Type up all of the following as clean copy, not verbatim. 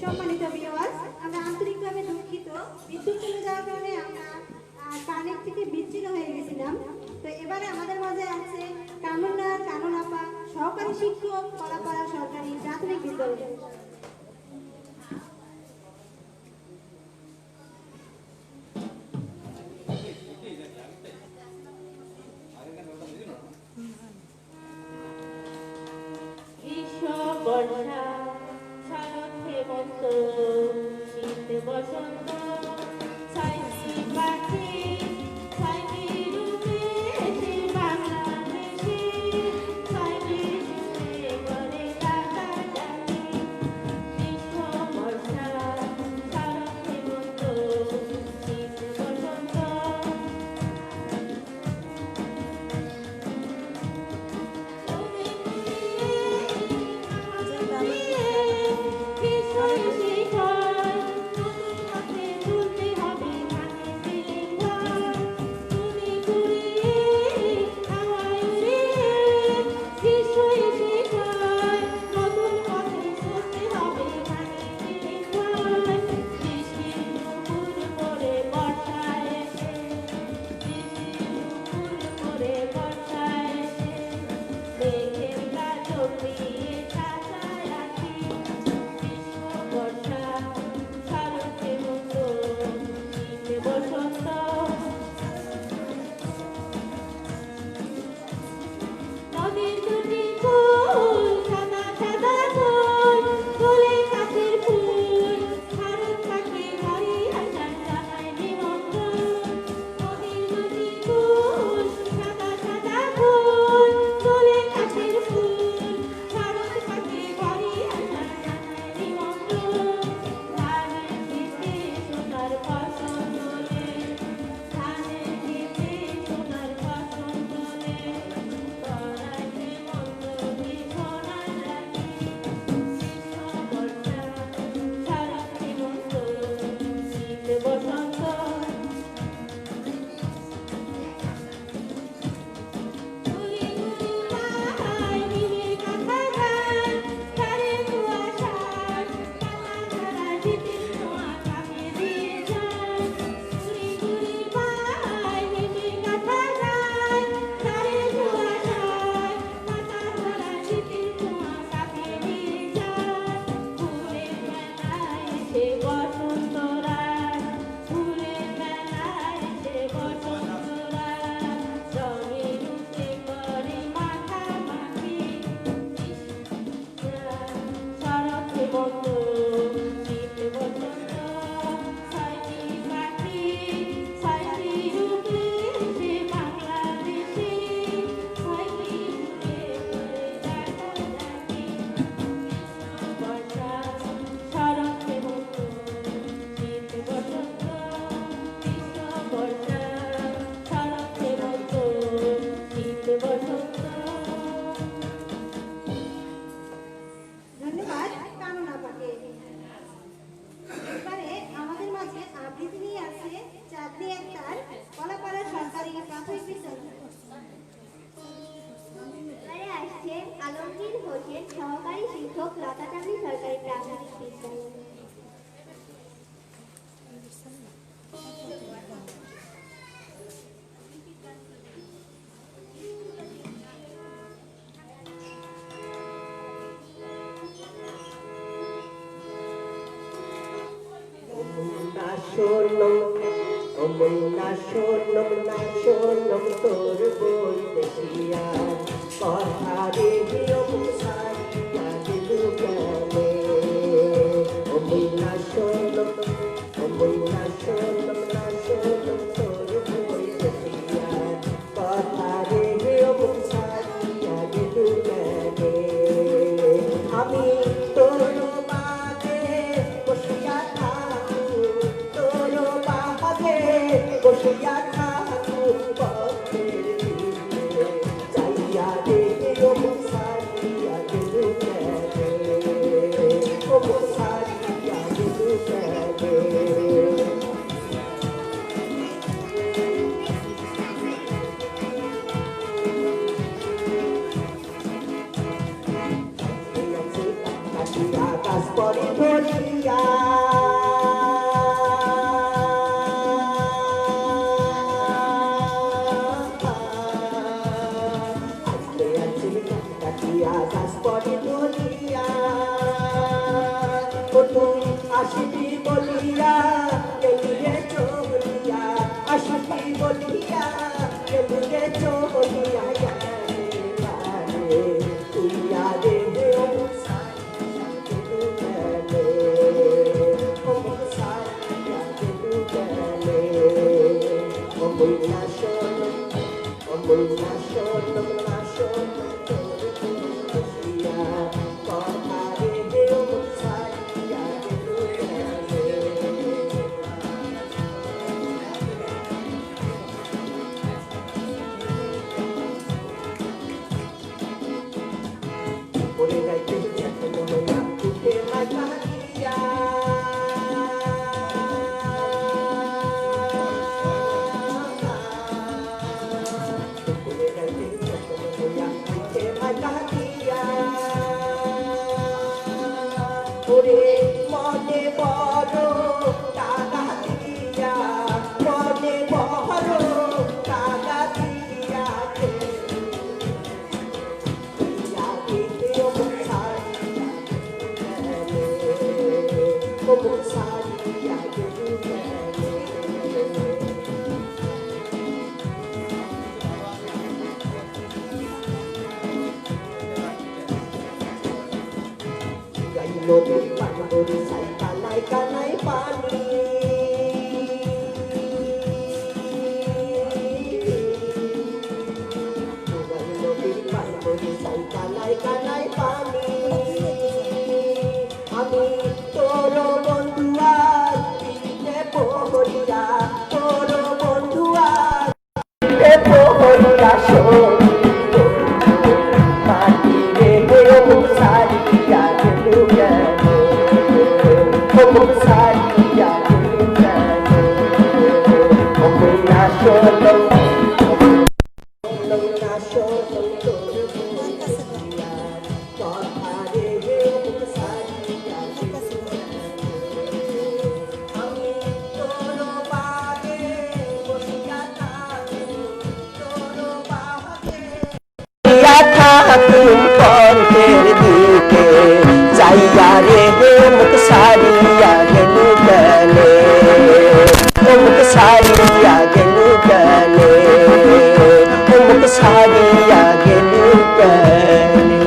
সম্মানিত ভিউয়ার্স, আমরা আন্তরিকভাবে দুঃখিত বিদ্যুৎ চলে যাওয়ার কারণে আমরা কানেক্ট থেকে বিচ্ছিন্ন হয়ে গেছিলাম। তো এবারে আমাদের মাঝে আছে কানুনার কানুনাপা সহকারী শিক্ষক কলাপাড়া সরকারি প্রাথমিক বিদ্যালয়। বর্ষা শরৎ হেমন্ত শীত বসন্ত ছাইছি পাখি ছাইনি রূপে এসে বাংলাদেশে ছাইনি সুরে করে ডাকাডাকি গ্রীষ্ম বর্ষা শরৎ হেমন্ত শীত বসন্ত ধন্যবাদ কানুনাপাকে। এবারে আমাদের মাঝে আবৃত্তি নিয়ে আছে চাঁদনি আক্তার কলাপাড়া সরকারি প্রাথমিক বিদ্যালয়। এবারে আসছেন আলমগীর হোসেন সহকারী শিক্ষক লতাচাঁদনি সরকারি প্রাথমিক বিদ্যালয়। শোনম তোর বই দেখিয়া কথা রেডিও সারিয়া দিলু কেনে শোনম তোর বই দেখিয়া কথা রেডিও সারিয়া দিলু কেনে আমি তোর বাদে বসিয়া থাকু তোর বাদে বসিয়া থাকু পথের দিকে চাইয়া দেখে ও সারিয়া দিলু কেনে ও সারিয়া দিলু কেনে আকাশ পরে ধরি বলিয়া আজকে আছে কাটিয়া গাছ পরে বলিয়া ও তুই আসিবি বলিয়া এলিয়ে চলিয়া আসিবি বলিয়া এলিয়ে চলিয়া মনে বড় টাকা দিয়া মনে বড় টাকা দিয়া নদীর পানি সাই কানাই কানাই পানি নদীর পানি সাই কানাই কানাই পানি আমি তোর বন্ধুয়া পিঠে পড়িয়া তোর বন্ধুয়া পিঠে পড়িয়া মাটি রে সারিয়া পথের দিকে যাইয়া রে মুখ সারিয়া গেলু গেলে মুখ সারিয়া গেলু গেলে মুখ সারিয়া গেলু গেলে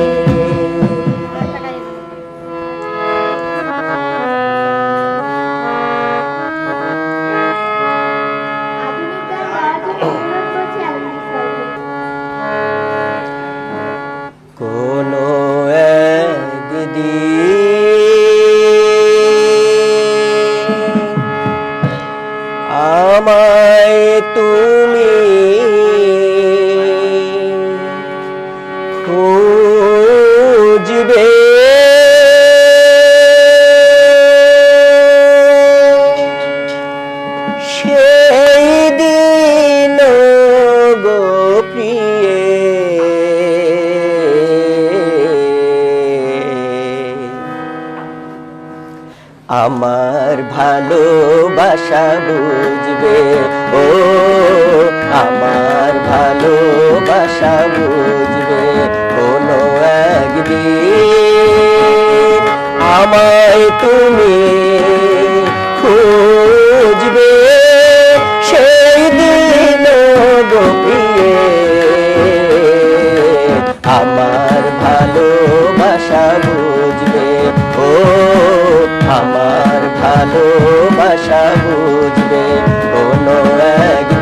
কোনো আমায় তুমি খুঁজবে সেই দিন গো প্রিয়ে আমার ভালোবাসা বুঝবে ও আমার ভালোবাসা বুঝবে কোনো একদিন আমায় তুমি খুঁজবে সেই দিন গো প্রিয়ে আমার ভালোবাসা বুঝবে ও আমার ভালোবাসা বুঝবে কোনো একদিন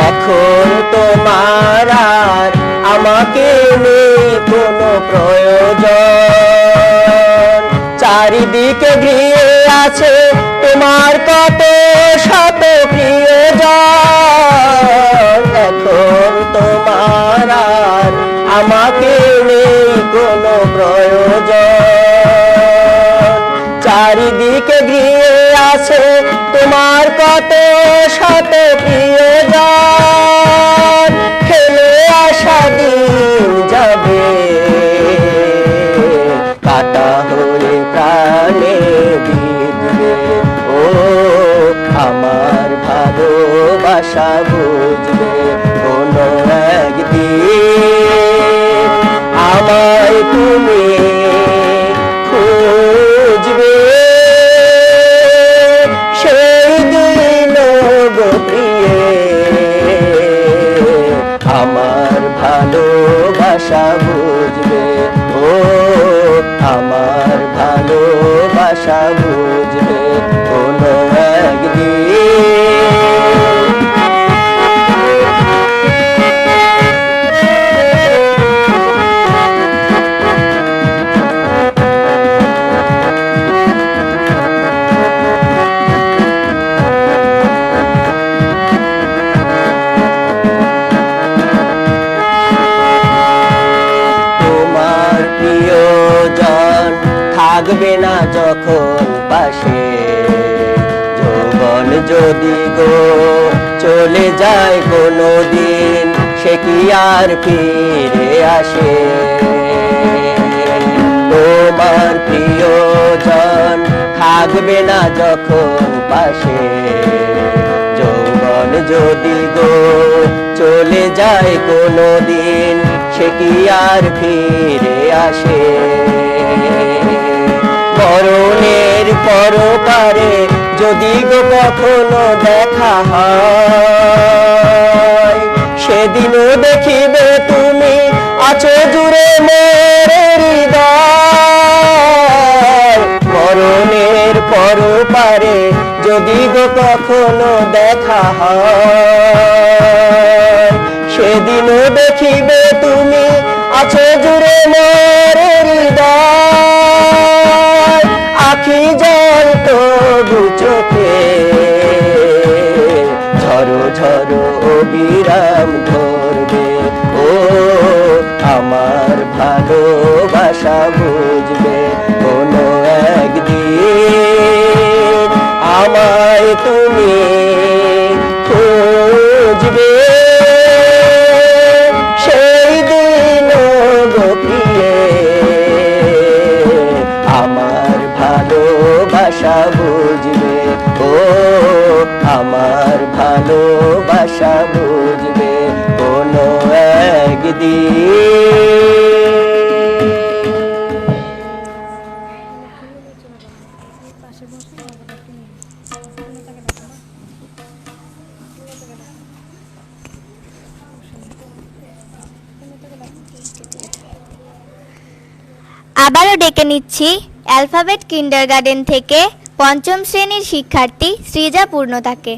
এখন তোমার আর আমাকে নেই কোনো প্রয়োজন চারিদিকে ঘিরে আছে তোমার কত শত প্রিয়জন এখন তোমার চারিদিকে ঘিরে আছে তোমার কত শত প্রিয়জন, খেলে আসা দিন যাবে কাটা হয়ে প্রাণে বিঁধবে। ও আমার ভালোবাসা বুঝবে কোনো একদিন, আমায় তুমি খুঁজবে সেই দিন গো প্রিয়ে, আমার ভালোবাসা বুঝবে। ও আমার ভালোবাসা বুঝবে কোনো একদিন। তোমার প্রিয়জন থাকবে না যখন পাশে, যৌবন যদি গো চলে যায় কোনো দিন, সে কি আর ফিরে আসে? তোমার প্রিয়জন থাকবে না যখন পাশে, যৌবন যদি গো চলে যায় কোনো দিন, সে কি আর ফিরে আসে? মরণের পরপারে যদি গো কখনো দেখা হয়, সেদিনও দেখিবে তুমি আছো জুড়ে মোর হৃদয়। মরণের পরপারে যদি গো কখনো দেখা হয়, সেদিনও দেখিবে তুমি আছো জুড়ে মোর হৃদয়। আখি জল তো দু চোখে ঝরো ঝরো অবিরাম ধরবে। ও আমার ভালোবাসা বুঝবে কোনো একদিন, আমায় তুমি খুঁজবে সেই দিন গো প্রিয়ে, আমার ভালোবাসা বুঝবে। ও আমার ভালোবাসা বুঝবে কোনো একদিন। আবারও ডেকে নিচ্ছি অ্যালফাবেট কিন্ডারগার্টেন থেকে পঞ্চম শ্রেণীর শিক্ষার্থী সৃজা পূর্ণতাকে।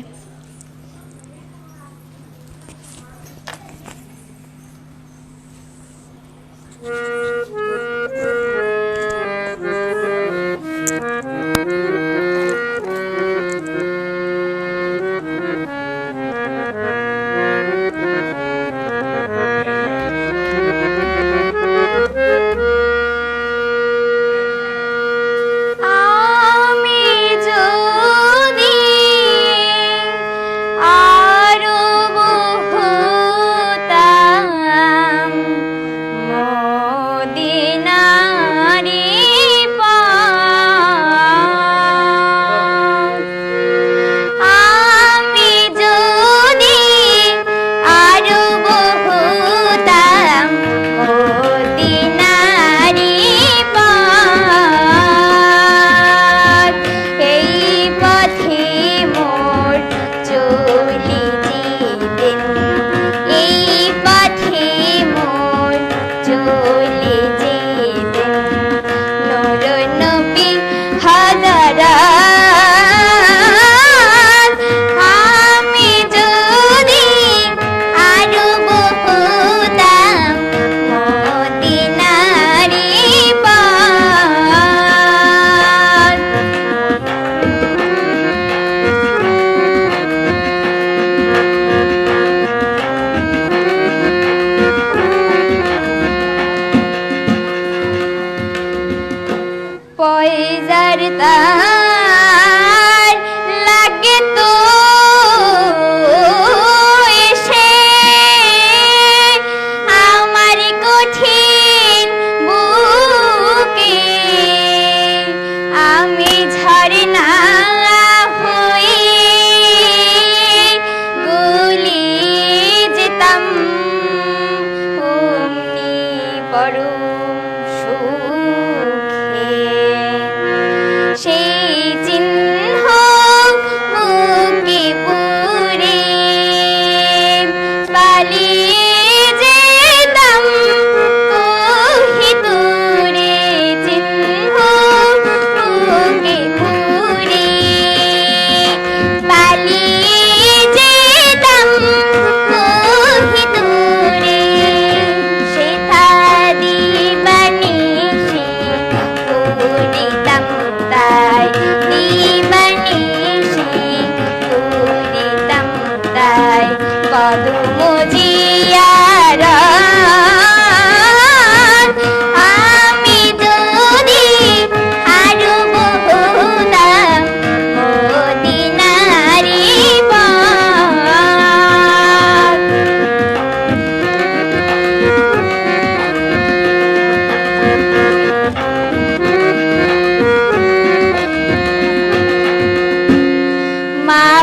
আমি যদি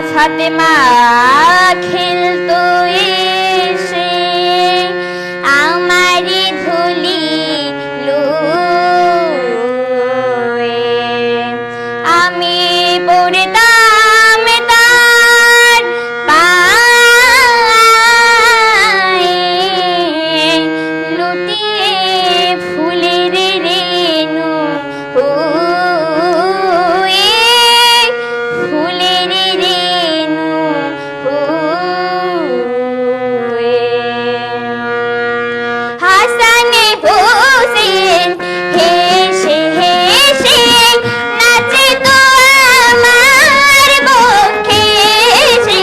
ফাতেমা খেলতো এসে আমারি ধুলি লুয়ে আমি পড়তাম তার পায়ে লুটিয়ে ফুলের রেণু হয়ে ফুলের রেণু হয়ে হাসান হোসেন হেসে হেসে নাচে তো আমার বক্ষে এসে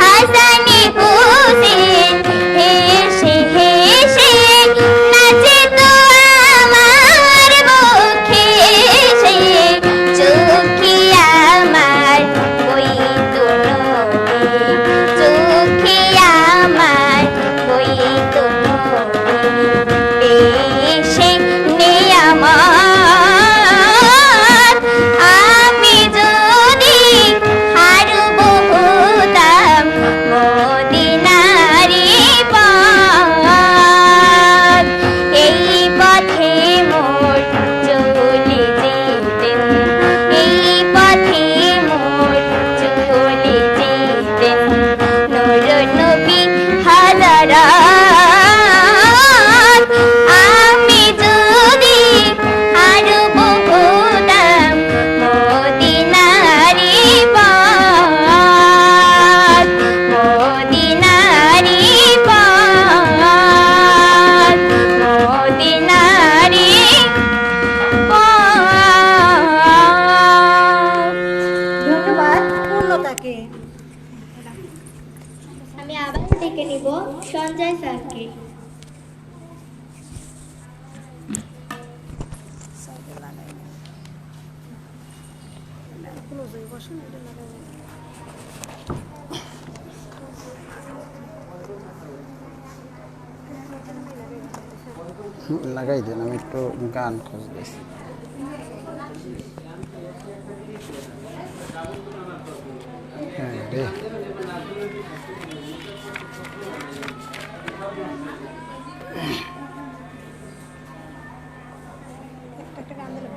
হাসান হোসেন হেসে হেসে নাচে তো আমার বক্ষে এসে চোখে আমার বইতো নদী চোখে আমার বইতো নদী এসে নেয়ামত আমি যদি হারব হতাম মদিনারি পথ এই পথে মোর চলে যেতেন এই পথে মোর চলে যেতেন নূর নবী হাজারাত আমি যদি হারব হতাম মদিনারি পথ মদিনারি পথ মদিনারি পথ। ধন্যবাদ পূর্ণতাকে। আমি আবার ডেকে নিব সঞ্জয় স্যারকে। লাগাই দেন, আমি একটু গান খুঁজতেছি। হ্যাঁ রে, একটা গান দিলে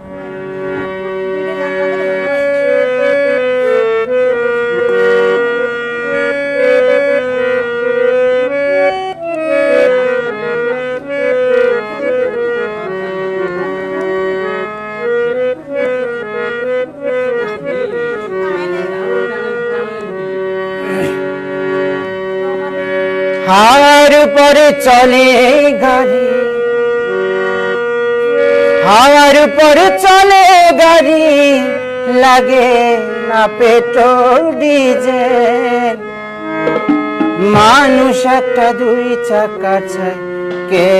হাওয়ার উপরে চলে গাড়ি হাওয়ার উপরে চলে গাড়ি লাগে না পেট্রোল ডিজেল মানুষ একটা দুই চাকা চাই কে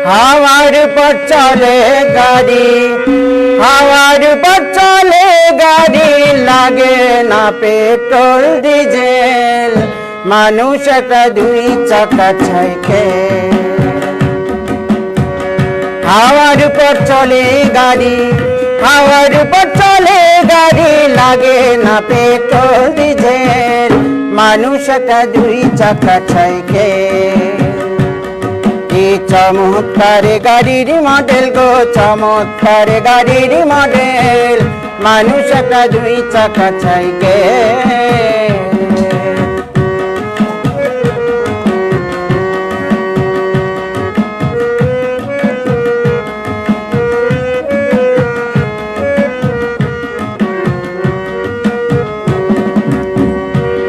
হাওয়ার উপর চলে গাড়ি হাওয়ার উপর চলে গাড়ি লাগে না পেট্রোল ডিজেল মানুষ একটা দুই চাকা চাই কে হাওয়ার উপর চলে গাড়ি হাওয়ার উপর চলে গাড়ি লাগে না পেট্রোল ডিজেল মানুষ একটা দুই চাকা চাই কে কি চমৎকার গাড়ির মডেল গো চমৎকার গাড়ির মডেল মানুষ একটা দুই চাকা চাই গে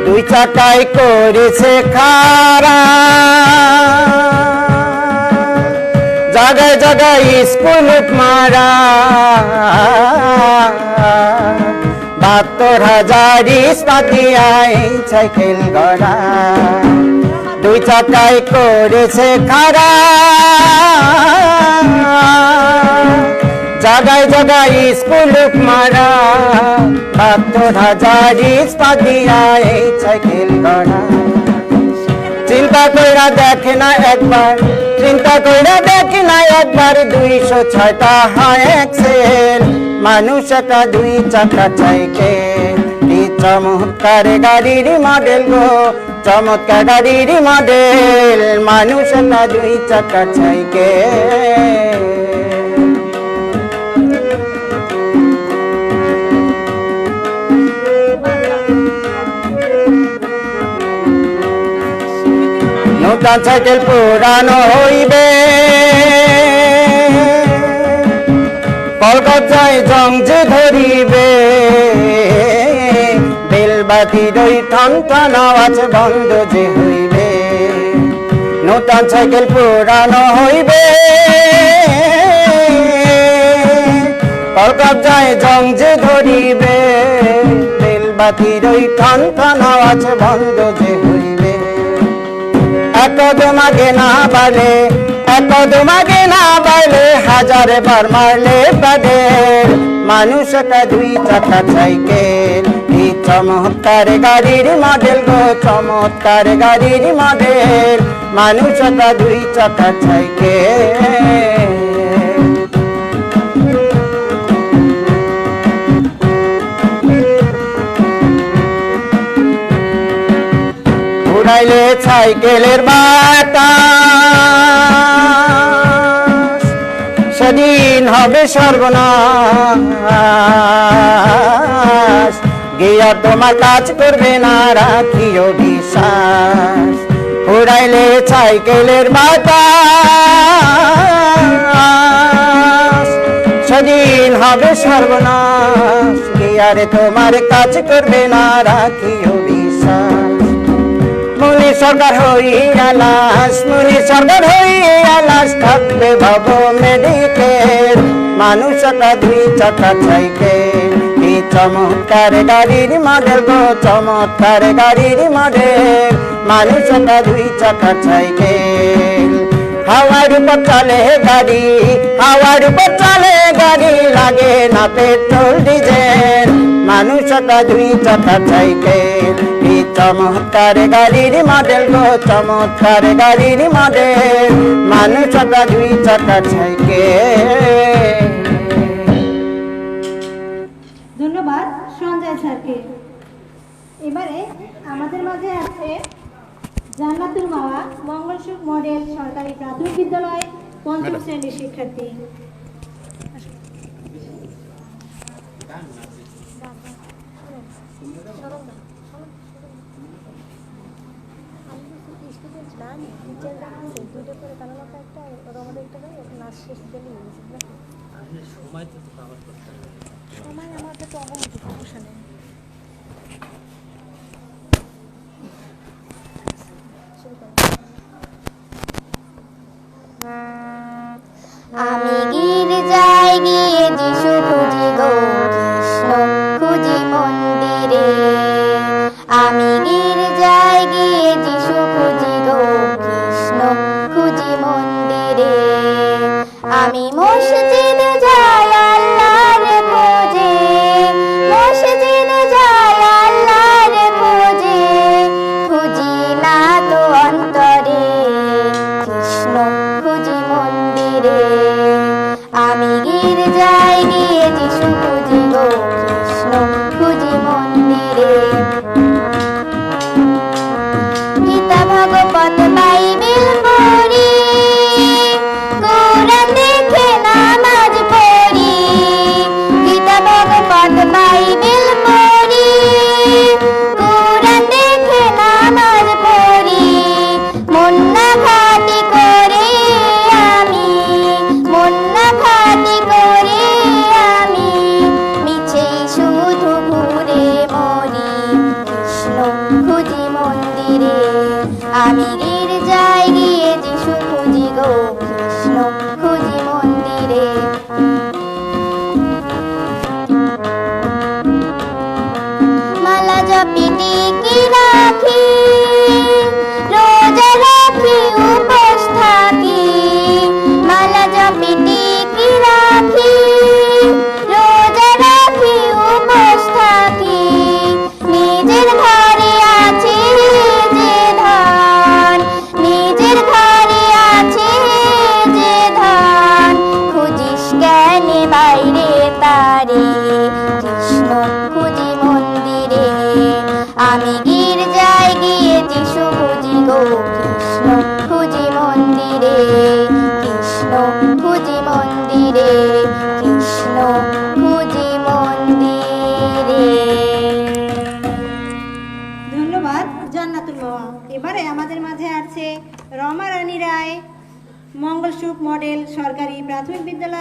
দুই চাকায় করেছে খারা জায়গায় জায়গায় স্কুল মারা ৭২,০০০ ইস্পাত দিয়াই সাইকেল গড়া দুই চাকায় করেছে খারা জায়গায় জায়গায় স্কুল মারা ৭২,০০০ ইস্পাত দিয়াই সাইকেল গড়া চিন্তা কইরা দেখে না একবার চিন্তা কইরা দেখে না একবার ২০৬টা হয় এক্সেল মানুষ একটা দুই চাকা সাইকেল। কি চমৎকার গাড়ির মডেল গো, চমৎকার গাড়ির মডেল, মানুষ একটা দুই চাকা সাইকেল। নতুন সাইকেল পুরানো হইবে, কলকাতায় জং যে ধরিবে, বেলবাতির ওই ঠন ঠন আওয়াজ বন্ধ যে হইবে। নতুন সাইকেল পুরানো হইবে, কলকাতায় জং যে ধরিবে, বেলবাতির ওই ঠন ঠন আওয়াজ বন্ধ যে হইবে। একদমাগে না বালে, একদমাগে না বালে, হাজারে বার মারলে বাদের, মানুষ একটা দুই চাকা সাইকেল। এই চমৎকার গাড়ির মডেল গো, চমৎকার গাড়ির মডেল, মানুষ একটা দুই চাকা সাইকেল। উড়াইলে সাইকেলের বাতাস, সেদিন হবে সর্বনাশ, গিয়া তোমার কাজ করবে না রাখিও বিশ্বাস। উড়াইলে সাইকেলের বাতাস, সেদিন হবে সর্বনাশ, গিয়ারে তোমার কাজ করবে না রাখিও বিশ্বাস। মুনি সরকার হইয়া লাশ, মুনি সরকার হইয়া লাশ, থাকবে ভাব মেডিকেল, মানুষ একটা দুই চাকা সাইকেল। এই চমৎকার গাড়ির মডেল গো, চমৎকার গাড়ির মডেল, মানুষ একটা দুই চাকা সাইকেল। হাওয়ার উপর চলে গাড়ি, হাওয়ার উপর চলে গাড়ি, লাগে না পেট্রোল ডিজেল, মানুষ একটা দুই চাকা সাইকেল। এই চমৎকার গাড়ির মডেল গো, চমৎকার গাড়ির মডেল, মানুষ একটা দুই চাকা সাইকেল। ধন্যবাদ সঞ্জয় স্যারকে। এবারে আমাদের মাঝে আছে জান্নাতুল মাওয়া মঙ্গলসুখ মডেল সরকারি প্রাথমিক বিদ্যালয় পঞ্চম শ্রেণীর শিক্ষার্থী। আমি গির্জায় গিয়ে যিশু খুঁজি গো, কৃষ্ণ খুঁজি মন্দিরে। আমি গির্জায় গিয়ে যিশু খুঁজি গো, কৃষ্ণ খুঁজি মন্দিরে। আমি মসজিদে যাই আল্লাহর খোঁজে, মসজিদে যাই আল্লাহর খোঁজে, খুঁজি না তো অন্তরে, কৃষ্ণ খুঁজি মন্দিরে। আমি গির্জায় গিয়ে যিশু খুঁজি গো, কৃষ্ণ খুঁজি মন্দিরে। গীতা ভাগবত বাইবেল পড়ি, কোরআন দেখে নামাজ পড়ি। গীতা ভাগবত বাইবেল পড়ি, কোরআন দেখে নামাজ পড়ি। মন না ঘাটি করে আমি, মন না ঘাটি করে আমি,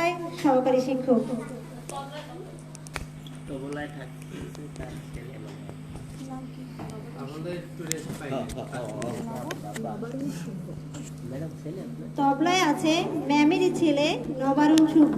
তবলায় সহকারী শিক্ষক। তবলায় আছে ম্যামেরই ছেলে নবারুণ শুভ।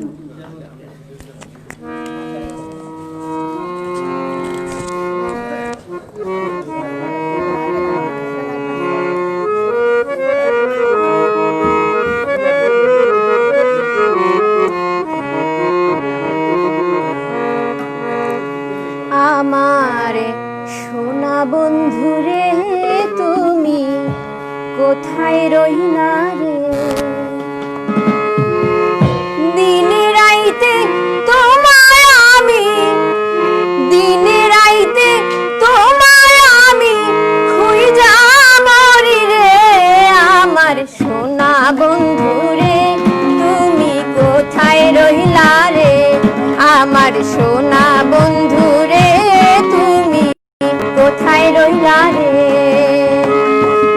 আমার সোনা বন্ধুরে তুমি কোথায় রহিলা রে, দিনে রাইতে তোমায় আমি, দিনে রাইতে তোমায় আমি খুঁজা মরি রে। আমার সোনা বন্ধুরে তুমি কোথায় রহিলা রে, আমার সোনা বন্ধুরে তুমি কোথায় রহিলা রে।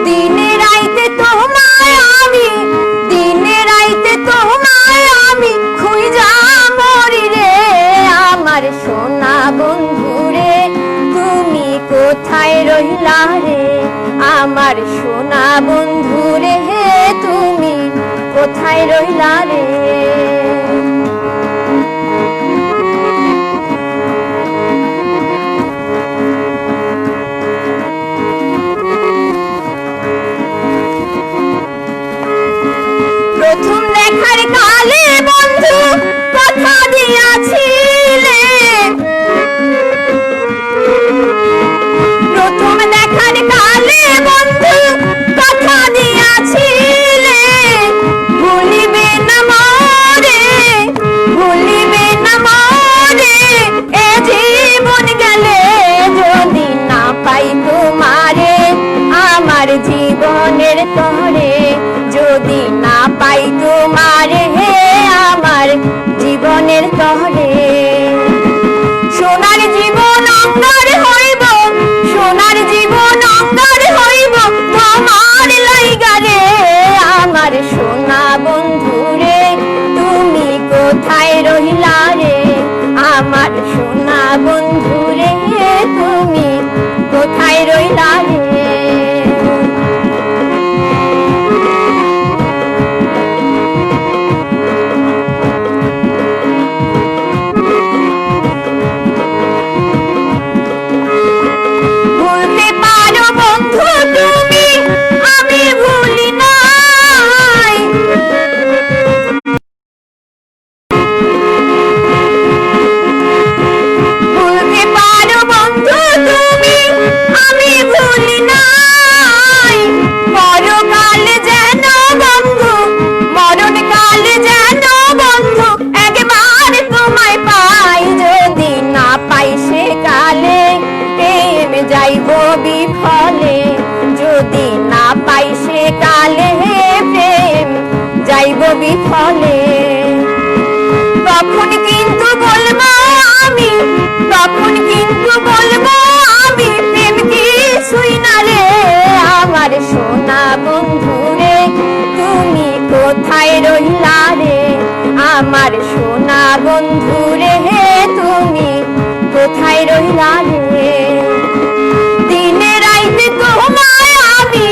দিনে রাইতে তোমায় আমি, দিনে রাইতে তোমায় আমি খুঁজা মরি রে। আমার সোনা বন্ধুরে তুমি কোথায় রহিলা রে, আমার সোনা বন্ধুরে তুমি কোথায় রহিলা রে। প্রথম দেখার কালে বন্ধু কথা দিয়াছিলে, প্রথম দেখার কালে বন্ধু কথা দিয়াছিলে, ভুলিবে না মোরে, ভুলিবে না মোরে এ জীবন গেলে, যদি না পাই তোমারে আমার জীবনের তরে, যদি না পাই তোমারে হে আমার জীবনের তরে। সোনার জীবন অঙ্গার হইব, সোনার জীবন অঙ্গার হইব তোমার লাইগা রে। আমার সোনা বন্ধুরে তুমি কোথায় রহিলা রে, আমার সোনা বন্ধুরে তুমি কোথায় রহিলা রে। ভুলতে পারো বন্ধু তুমি, আমি ভুলি নাই, ভুলতে পারো বন্ধু তুমি, আমি ভুলি নাই। পরকালে যেন বন্ধু, মরণকালে যেন বন্ধু একবার তোমায় পাই, যদি না পাই সে কালে প্রেম যাইব বিফলে, যদি না পাই সে কালে প্রেম যাইব বিফলে। তখন কিন্তু বলবো আমি, তখন কিন্তু বলবো আমি প্রেম কিছুই না রে। আমার সোনা বন্ধুরে তুমি কোথায় রহিলা রে, আমার সোনা বন্ধুরে তুমি কোথায় রহিলা রে। দিনে রাইতে তোমায় আমি,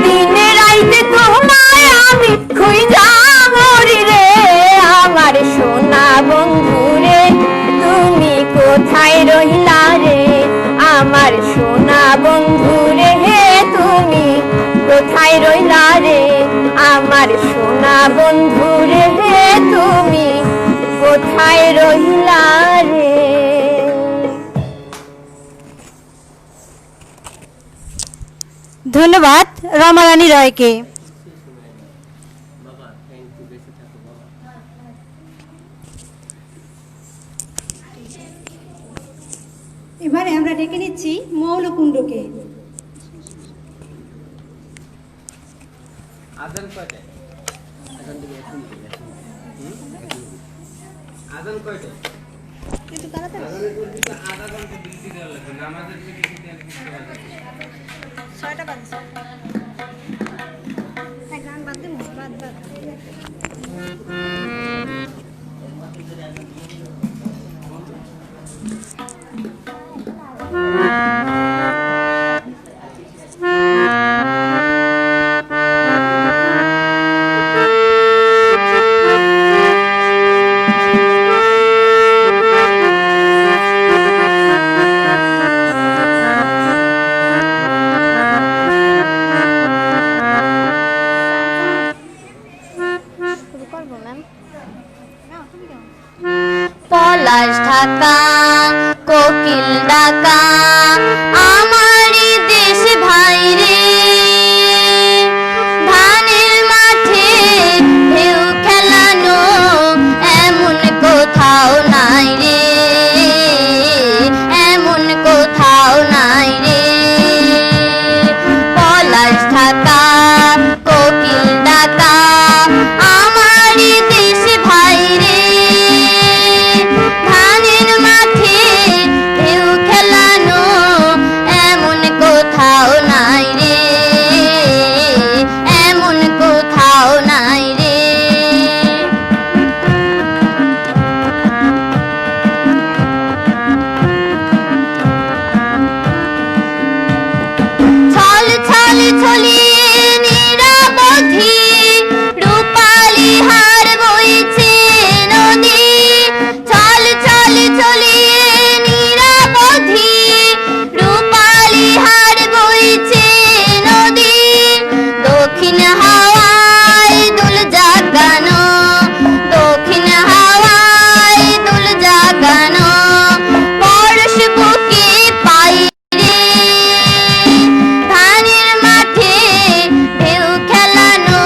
দিনে রাইতে তোমায় আমি খুঁজা মরি রে। আমার সোনা বন্ধুরে তুমি কোথায় রহিলা রে, আমার সোনা বন্ধুরে তুমি কোথায় রহিলা রে। আমার সোনা বন্ধুরে তুমি কোথায় রহিলা রে। ধন্যবাদ রমারানী রয়কে। এবারে আমরা ডেকে নিচ্ছি মৌলকুণ্ডকে। আজান কয়টায়? আজান দিকে এখন দিকে আজান কয়টায়? কিন্তু তাড়াতাড়ি আজানের পর কিন্তু আধা ঘন্টা ডিউটি দেওয়া লাগবে, নামাজের পর ডিউটি দেওয়া লাগবে। 6টা বাজছে। এক গান বাদ দিন, বাদ বাদ। পলাশ ঢাকা কোকিল ডাকা আমারই দেশ ভাই রে, ধানের মাঠে ঢেউ খেলানো এমন কোথাও নাই রে, এমন কোথাও নাই রে। পলাশ ঢাকা কোকিল ডাকা আমারই দেশ ভাই রে, ধানের মাঠে ঢেউ খেলানো এমন কোথাও নাই রে, এমন কোথাও নাই রে। ছল ছল ছলিয়ে নিরাবধি রূপালি হার বইছে নদী, ছল ছল ছলিয়ে নিরাবধি রূপালি হার বইছে নদী। দক্ষিণ হাওয়ায় দুল জাগানো, দক্ষিণ হাওয়ায় দুল জাগানো পরশ বুকে পাই রে, ধানের মাঠে ঢেউ খেলানো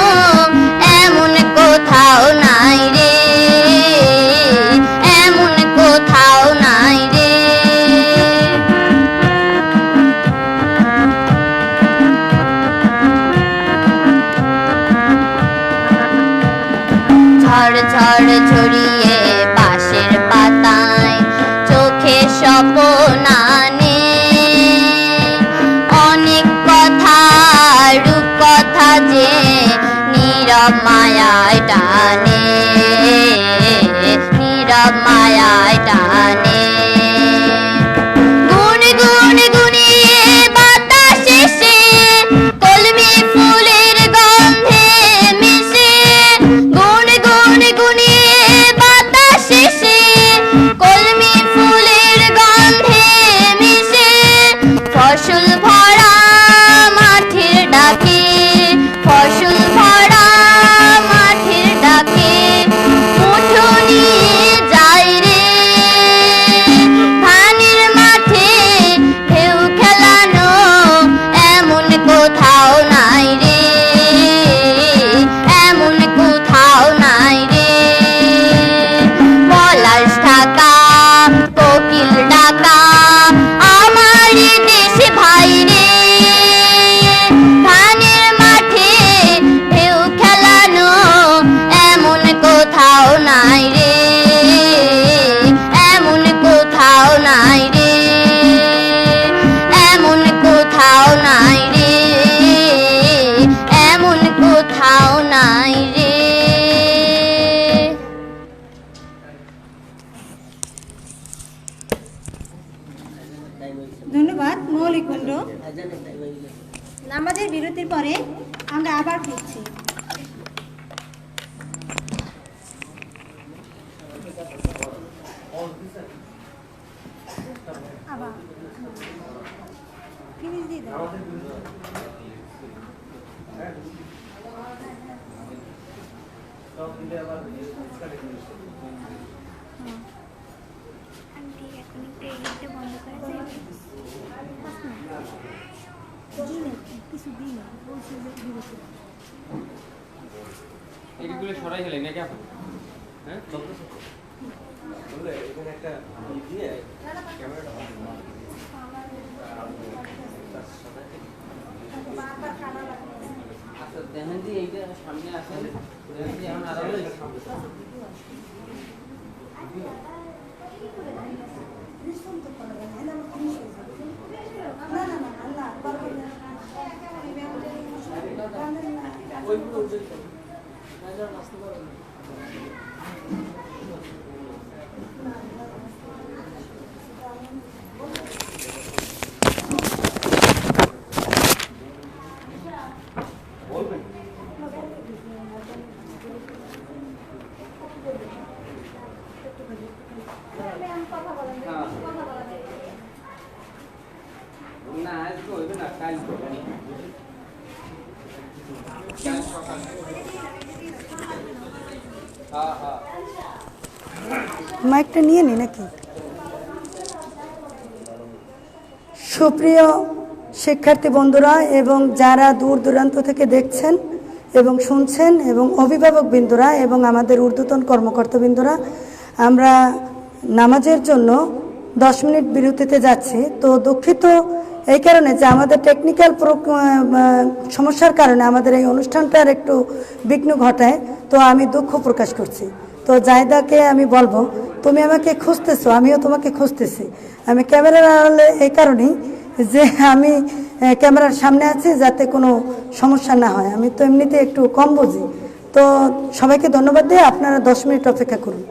এমন কোথাও নাই রে, এমন কোথাও নাই রে। ঝড় ঝড় ছড়িয়ে বাঁশের পাতায় চোখে স্বপ্ন আনে, অনেক কথা রূপকথা যে নীরব মায়ায় টানে, নীরব মায়ায় টানে। গুন গুন গুনিয়ে বাতাস এসে কলমি ফুলের গন্ধে মিশে, গুন গুন গুনিয়ে বাতাস এসে কলমি ফুলের গন্ধে মিশে। ফসল ভরা মাঠের ডাকে, ফসল ভরা মাঠের ডাকে মুঠো নিয়ে যায় রে, ধানের মাঠে ঢেউ খেলানো এমন কোথাও নাই রে, এমন কোথাও নাই রে। পলাশ ঢাকা কোকিল ডাকা আমারই দেশ ভাই রে, ধানের মাঠে ঢেউ খেলানো এমন কোথাও নাই রে, এমন কোথাও নাই রে, এমন কোথাও নাই রে, এমন কোথাও নাই রে। ধন্যবাদ মৌলিকুণ্ড। আমাদের বিরতির পরে আমরা আবার ফিরছি। আবার ফিনিশ দিয়ে দাও। এগুলো সরাই গেলেন নাকি আপনি? হ্যাঁ এখানে একটা দিয়ে ক্যামেরাটা আচ্ছা দেখেন যে এইটা সামনে আসেন, দেখেন যে এখন আরো ওই মাইকটা নিয়ে নি নাকি? সুপ্রিয় শিক্ষার্থী বন্ধুরা এবং যারা দূর দূরান্ত থেকে দেখছেন এবং শুনছেন এবং অভিভাবক বিন্দুরা এবং আমাদের ঊর্ধ্বতন কর্মকর্তা বিন্দুরা, আমরা নামাজের জন্য 10 মিনিট বিরতিতে যাচ্ছি। তো দুঃখিত এই কারণে যে আমাদের টেকনিক্যাল সমস্যার কারণে আমাদের এই অনুষ্ঠানটার একটু বিঘ্ন ঘটায়, তো আমি দুঃখ প্রকাশ করছি। তো জায়দাকে আমি বলবো, তুমি আমাকে খুঁজতেছো, আমিও তোমাকে খুঁজতেছি। আমি ক্যামেরার আড়ালে এই কারণেই যে আমি ক্যামেরার সামনে আছি যাতে কোনো সমস্যা না হয়। আমি তো এমনিতে একটু কম বুঝি। তো সবাইকে ধন্যবাদ দিয়ে আপনারা 10 মিনিট অপেক্ষা করুন।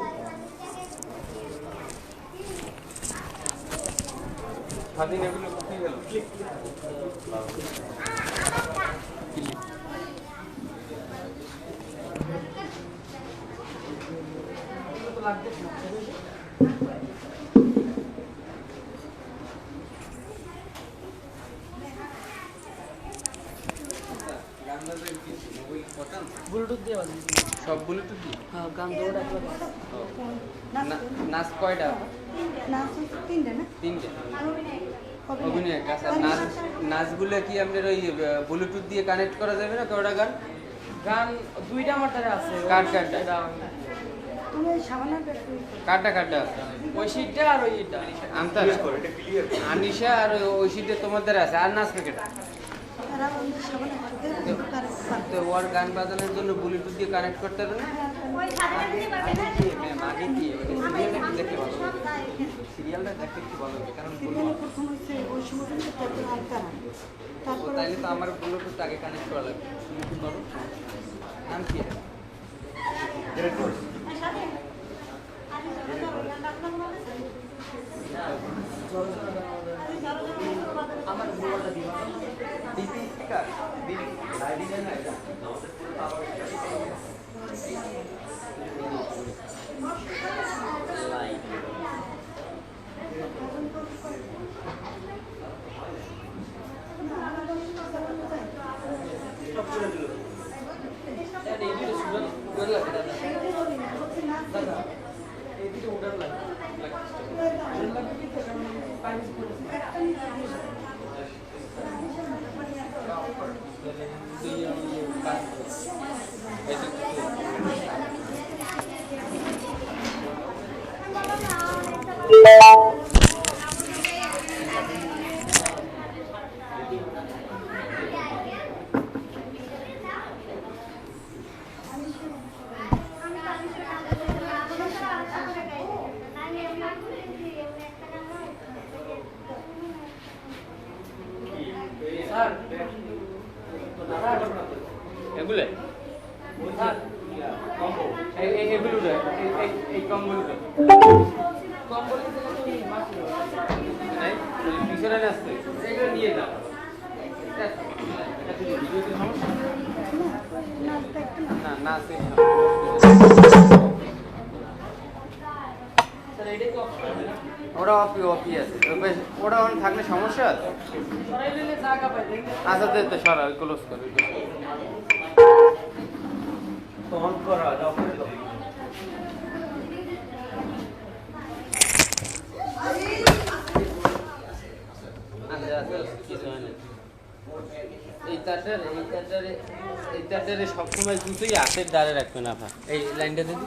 ব্লুটুথ দিয়ে সব ব্লুটুথ দিয়ে গান দৌড়া নাচ কয়টা? তিনটে অভিনয় কাজ। নাচগুলো কি আপনার ওই ব্লুটুথ দিয়ে কানেক্ট করা যাবে না? কয়টা গান? গান দুইটা আমার দ্বারা আছে। কাটটা কাটটা ওই সিটটা আর ওইটা আনিশা আর ওই সিটটা তোমার দ্বারা আছে। আর নাচ প্যাকেট তো ওর গান বাজানোর জন্য ব্লুটুথ দিয়ে কানেক্ট করতে হবে না? সিরিয়ালটা দেখতে একটু ভালো হবে, কারণ তাইলে তো আমার ব্লুটুথ আগে কানেক্ট করা লাগবে। করো, নাম কি? আমার দিদি স্পিকার দিদি লাইডিং না এটা লাইট সব করে দিল। এটা এই সুন্দর করে লাগে দাদা, এই দিকে উড়ার লাগে এগুলো এগুলো এই কম্বলগুলো পিছনে আসছে এগুলো নিয়ে যাও। না না ওরা অপি আছে, ওরা থাকলে সমস্যা আছে। আচ্ছা তো সরা ক্লোজ করে এই তারটারে সবসময় জুতোই হাতের দ্বারে রাখবেন আপনার। এই লাইনটা দিদি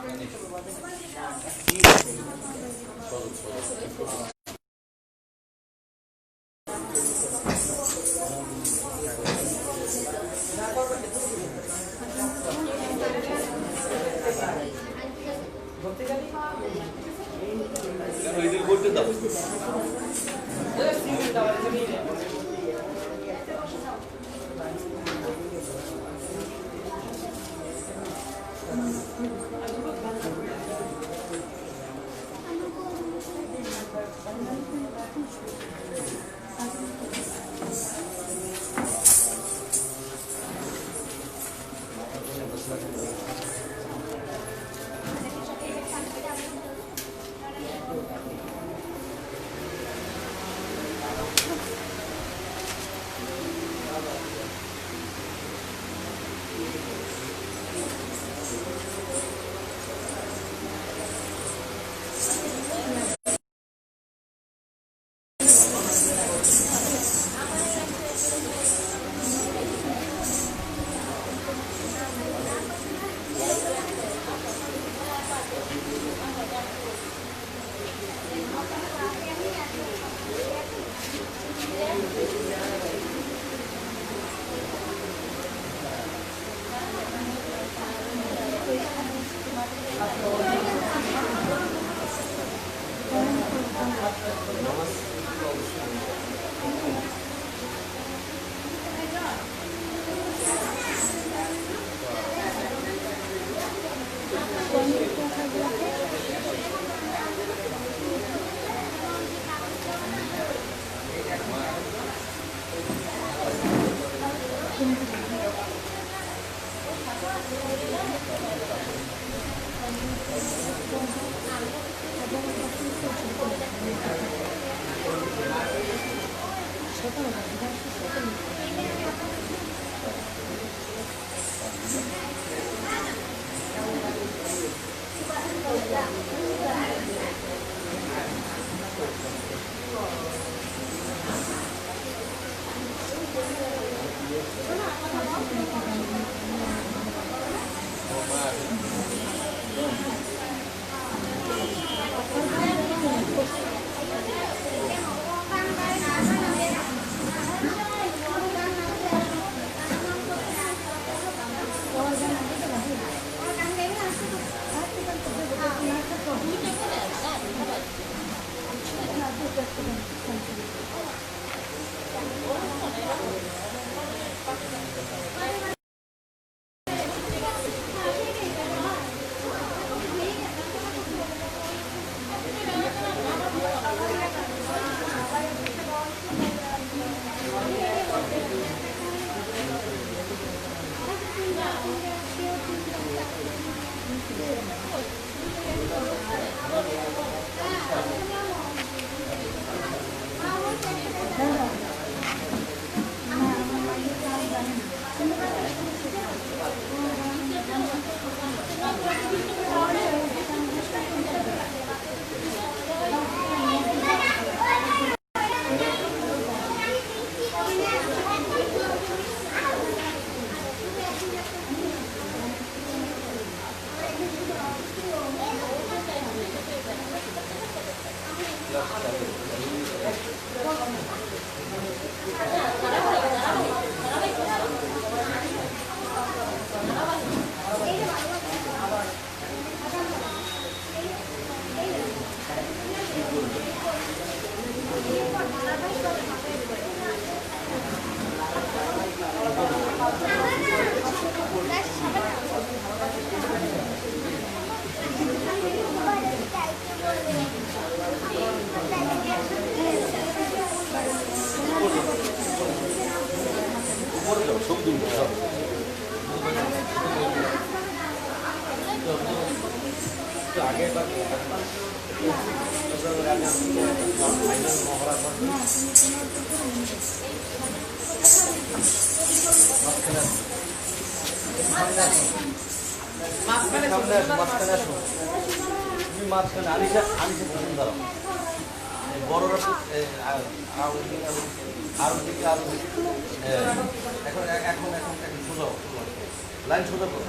লাইন সোজা করো,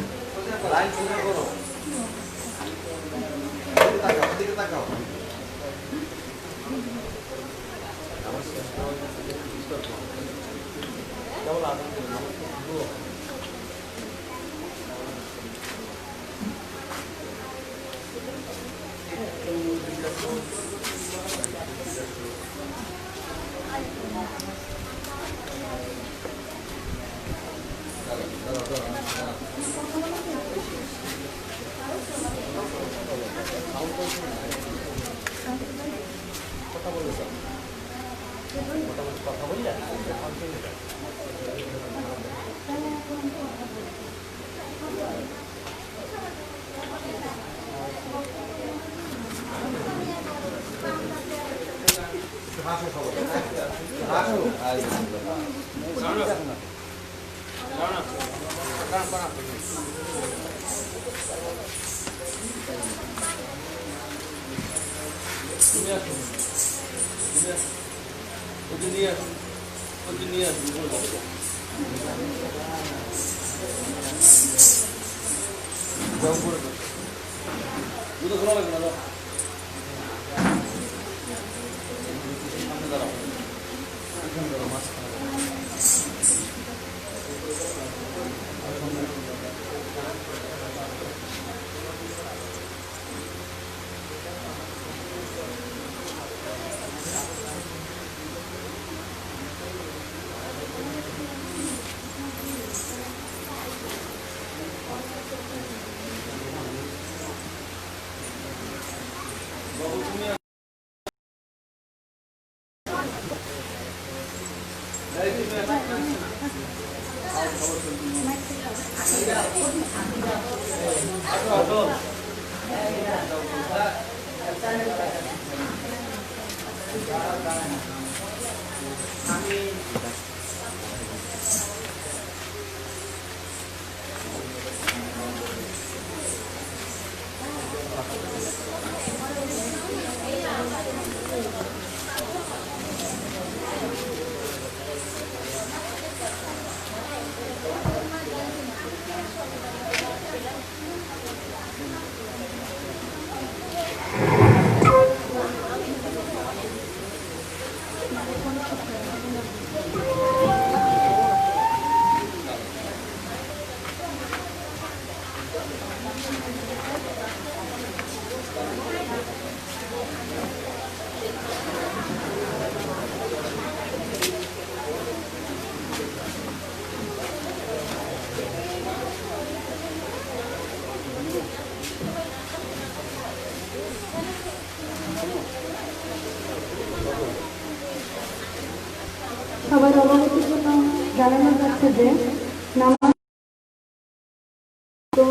লাইন সোজা করো, দিকে তাকাও। কথা বললে হাসো সবাই, হাসো। সবার অবগতির জন্য জানানো যাচ্ছে যে নামাজ, তো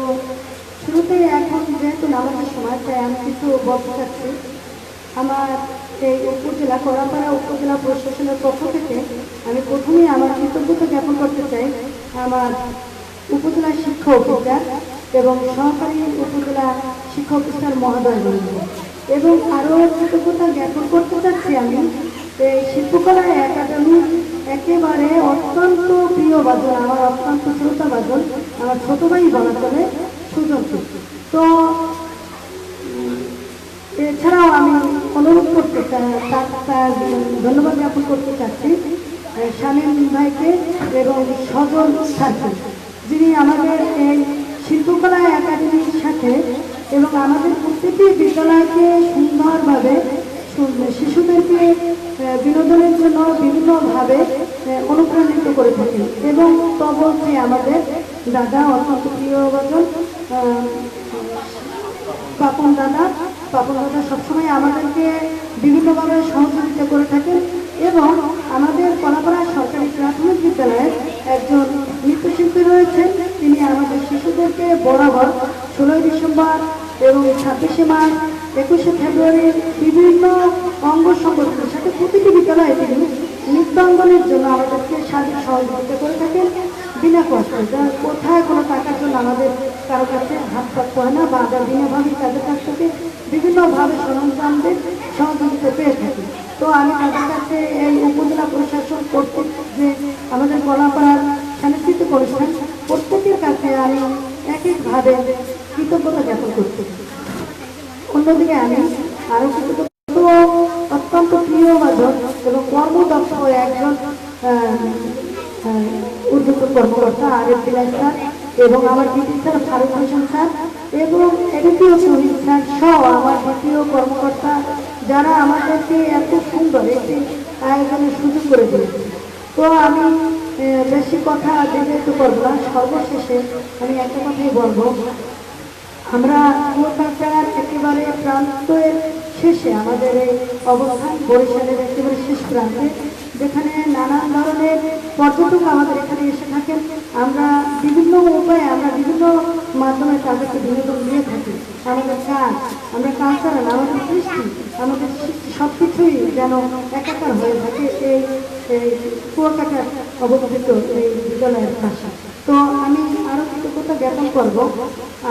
শুরুতে এখন যেহেতু নামাজের সময়, তাই আমি কিছু বলতে চাচ্ছি। আমার এই উপজেলা কড়াপাড়া উপজেলা প্রশাসনের পক্ষ থেকে আমি প্রথমেই আমার কৃতজ্ঞতা জ্ঞাপন করতে চাই আমার উপজেলা শিক্ষা অফিসার এবং সহকারী উপজেলা শিক্ষা অফিসার মহোদয়বৃন্দ, এবং আরও কৃতজ্ঞতা জ্ঞাপন করতে চাচ্ছি আমি এই শিল্পকলা একাডেমি একেবারে অত্যন্ত প্রিয় বাজন, আমার অত্যন্ত শ্রোতা বাজন, আমার ছোট ভাই বলা চলে, সুযোগ্য। তো এছাড়াও আমি অনুরোধ করতে তার ধন্যবাদ জ্ঞাপন করতে চাচ্ছি শামীম ভাইকে এবং সজল স্যারকে, যিনি আমাদের এই শিল্পকলা একাডেমির সাথে এবং আমাদের প্রত্যেকটি বিদ্যালয়কে সুন্দরভাবে শিশুদেরকে বিনোদনের জন্য বিভিন্নভাবে অনুপ্রাণিত করে থাকেন। এবং তবলছে আমাদের দাদা, অত্যন্ত প্রিয়ভাজন পাপন দাদা সবসময় আমাদেরকে বিভিন্নভাবে সহযোগিতা করে থাকেন। এবং আমাদের কলাপাড়া সরকারি প্রাথমিক বিদ্যালয়ের একজন নৃত্যশিল্পী রয়েছেন, তিনি আমাদের শিশুদেরকে বরাবর 16ই ডিসেম্বর এবং 26শে মার্চ, 21শে ফেব্রুয়ারির বিভিন্ন অঙ্গ সংগঠনের সাথে প্রতিটি বিদ্যালয়ে তিনি নৃত্যাঙ্গনের জন্য আমাদেরকে সার্বিক সহযোগিতা করে থাকেন বিনা কষ্টে। কোথায় কোনো টাকার জন্য আমাদের কারো কাছে হাত পাততে হয় না, বা আমরা বিনাভাবেই তাদের কাছ থেকে বিভিন্নভাবে সরঞ্জামদের সহযোগিতা পেয়ে থাকি। তো আমি তাদের কাছে এই উপজেলা প্রশাসন কর্তৃক যে আমাদের কলাপাড়ার সাংস্কৃতিক অনুষ্ঠান, প্রত্যেকের কাছে আমি এক একভাবে কৃতজ্ঞতা জ্ঞাপন করছি। অন্যদিকে আমি আরও কৃতজ্ঞ অত্যন্ত প্রিয়ভাজন এবং কর্মদক্ষ একজন উদ্যোক্তা কর্মকর্তা আরিফ বিলাস স্যার এবং আমার DT sir Faruk Hossain sir এবং এডিপিও শহীদ স্যার সহ আমার দ্বিতীয় কর্মকর্তা, যারা আমাদেরকে এত সুন্দর একটি আয়োজনের সুযোগ করে দিয়েছে। তো আমি বেশি কথা যেহেতু করবো না, সর্বশেষে আমি একটা কথাই বলবো, আমরা কুয়াকাটার একেবারে প্রান্তের শেষে আমাদের এই অবস্থান, বরিশালের একেবারে শেষ প্রান্তে, যেখানে নানান ধরনের পর্যটক আমাদের এখানে এসে থাকেন। আমরা বিভিন্ন উপায়ে, আমরা বিভিন্ন মাধ্যমে তাদেরকে বিনোদন দিয়ে থাকি। আমাদের কাজ, আমরা কালচারাল, আমাদের কৃষ্টি, আমাদের সব কিছুই যেন একাকার হয়ে থাকে এই কুয়াকাটার অবস্থিত এই বিদ্যালয়ের ভাষা। তো আমি আরও কৃতজ্ঞতা জ্ঞাপন করব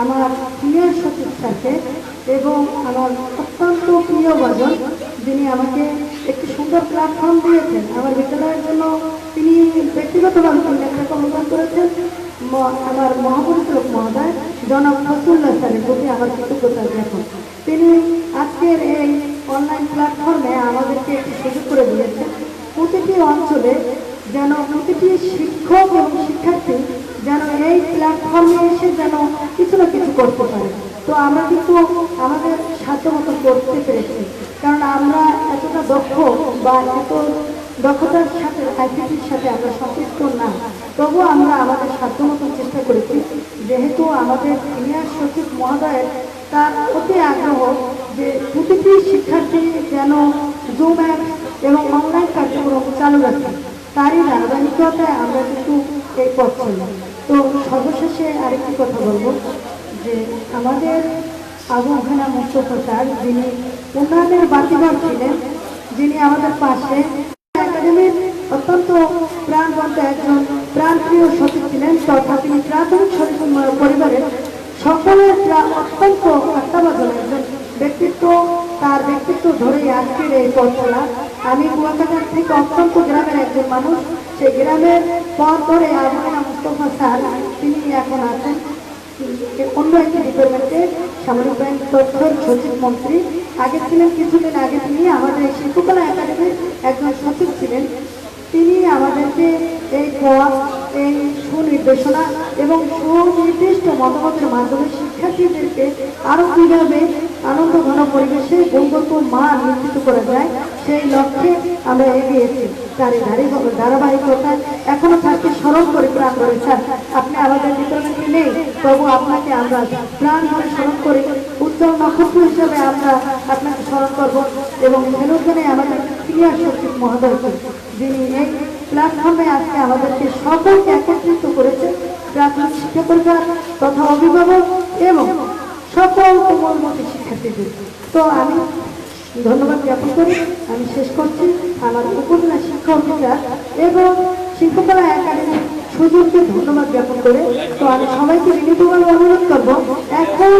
আমার সিনিয়র সচিব স্যারকে এবং আমার অত্যন্ত প্রিয় বাজন, যিনি আমাকে একটি সুন্দর প্ল্যাটফর্ম দিয়েছেন আমার বিদ্যালয়ের জন্য। তিনি ব্যক্তিগতভাবে একটা অনুদান করেছেন আমার মহাপরিচালক মহোদয় জনাব ফজলুল্লাহ স্যারের প্রতি আমার কৃতজ্ঞতা জ্ঞাপন। তিনি আজকের এই অনলাইন প্ল্যাটফর্মে আমাদেরকে একটি সুযোগ করে দিয়েছেন, প্রতিটি অঞ্চলে যেন প্রতিটি শিক্ষক এবং শিক্ষার্থী যেন এই প্ল্যাটফর্মে এসে যেন কিছু না কিছু করতে পারে। তো আমরা কিন্তু আমাদের সাধ্যমতো করতে পেরেছি, কারণ আমরা এতটা দক্ষ বা এত দক্ষতার সাথে আইসিটির সাথে আমরা সম্পৃক্ত না, তবুও আমরা আমাদের সাধ্যমতো চেষ্টা করেছি। যেহেতু আমাদের সিনিয়র সচিব মহোদয়ের তার অতি আগ্রহ যে প্রতিটি শিক্ষার্থী যেন জুম অ্যাপ এবং অনলাইন কার্যক্রম চালু রাখে। তারই ধারাবাহিকতায় আমরা কিন্তু এই পথ চলি। তো সর্বশেষে আরেকটি কথা বলবো যে আমাদের আবু হানা মুস্তফা স্যার, যিনি উন্নয়নের বাতিঘর ছিলেন, যিনি আমাদের পাশে একাডেমির অত্যন্ত প্রাণবন্ত একজন প্রাণপ্রিয় সচিব ছিলেন, তথা তিনি প্রাথমিক সচিব পরিবারের সকলের অত্যন্ত আত্মাবাদন একজন ব্যক্তিত্ব। তার ব্যক্তিত্ব ধরেই আজকের এই পথ চলা। আমি কুয়াকাটার থেকে অত্যন্ত গ্রামের একজন মানুষ, সেই গ্রামের পথ ধরে আবু হানা মুস্তফা স্যার তিনি এখন আছেন অন্য একটি ডিপার্টমেন্টে, সামরিক বাহিনী তথ্যের সচিব মন্ত্রী। আগে ছিলেন, কিছুদিন আগে তিনি আমাদের শিল্পকলা একাডেমির একজন সচিব ছিলেন। তিনি আমাদেরকে এই পথ, এই সুনির্দেশনা এবং সুনির্দিষ্ট মতামতের মাধ্যমে শিক্ষার্থীদেরকে আরও কীভাবে আনন্দ ঘন পরিবেশে গুণগত মান নিশ্চিত করা যায় সেই লক্ষ্যে আমরা এগিয়েছি। তার এই ধারাবাহিকতায় এখনো তাকে স্মরণ করে প্রাণ করে। স্যার, আপনি আমাদের ডিপার্টমেন্টে নেই, তবু আপনাকে আমরা প্রাণ ধরে স্মরণ করে উজ্জ্বল নক্ষত্র হিসাবে আমরা আপনাকে স্মরণ করব। এবং ফেরোজনে আমাদের ক্রিয়া সচিব মহোদয়কে, যিনি এই প্ল্যাটফর্মে আজকে আমাদেরকে সকলকে একত্রিত করেছে, প্রাথমিক শিক্ষা পরিবার তথা অভিভাবক এবং সকল কোমলমতি শিক্ষার্থীদের। তো আমি ধন্যবাদ জ্ঞাপন করি আমি শেষ করছি। আমার উপজেলা শিক্ষা অফিসার এবং শিল্পকলা একাডেমির সুযোগকে ধন্যবাদ জ্ঞাপন করে তো আমি সবাইকে বিনীতভাবে অনুরোধ করবো, এখন